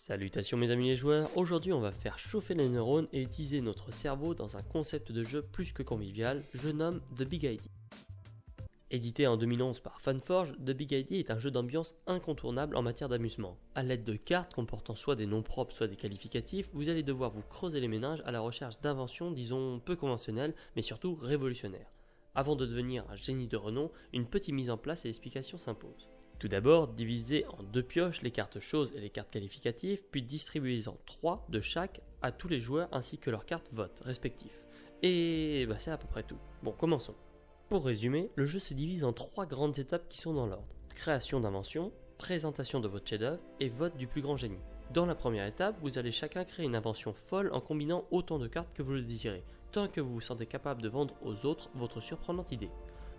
Salutations mes amis les joueurs, aujourd'hui on va faire chauffer les neurones et utiliser notre cerveau dans un concept de jeu plus que convivial, je nomme The Big ID. Édité en 2011 par Funforge, The Big ID est un jeu d'ambiance incontournable en matière d'amusement. A l'aide de cartes comportant soit des noms propres soit des qualificatifs, vous allez devoir vous creuser les méninges à la recherche d'inventions disons peu conventionnelles mais surtout révolutionnaires. Avant de devenir un génie de renom, une petite mise en place et explication s'impose. Tout d'abord, divisez en deux pioches les cartes choses et les cartes qualificatives, puis distribuez-en 3 de chaque à tous les joueurs ainsi que leurs cartes votes respectifs. Et c'est à peu près tout. Bon, commençons. Pour résumer, le jeu se divise en 3 grandes étapes qui sont dans l'ordre. Création d'invention, présentation de votre chef-d'œuvre et vote du plus grand génie. Dans la première étape, vous allez chacun créer une invention folle en combinant autant de cartes que vous le désirez, tant que vous vous sentez capable de vendre aux autres votre surprenante idée.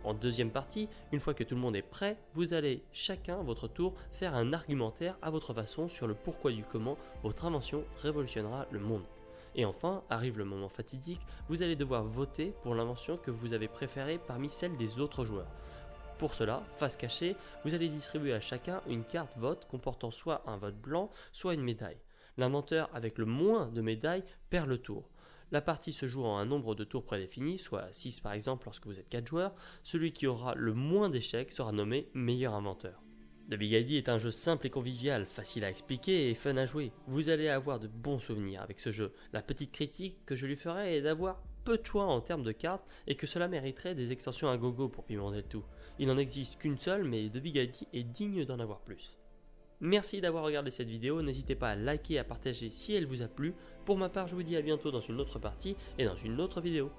En deuxième partie, une fois que tout le monde est prêt, vous allez chacun, à votre tour, faire un argumentaire à votre façon sur le pourquoi du comment votre invention révolutionnera le monde. Et enfin, arrive le moment fatidique, vous allez devoir voter pour l'invention que vous avez préférée parmi celles des autres joueurs. Pour cela, face cachée, vous allez distribuer à chacun une carte vote comportant soit un vote blanc, soit une médaille. L'inventeur avec le moins de médailles perd le tour. La partie se joue en un nombre de tours prédéfini, soit 6 par exemple lorsque vous êtes 4 joueurs. Celui qui aura le moins d'échecs sera nommé meilleur inventeur. The Big ID est un jeu simple et convivial, facile à expliquer et fun à jouer. Vous allez avoir de bons souvenirs avec ce jeu. La petite critique que je lui ferai est d'avoir peu de choix en termes de cartes et que cela mériterait des extensions à gogo pour pimenter le tout. Il n'en existe qu'une seule mais The Big ID est digne d'en avoir plus. Merci d'avoir regardé cette vidéo, n'hésitez pas à liker et à partager si elle vous a plu. Pour ma part, je vous dis à bientôt dans une autre partie et dans une autre vidéo.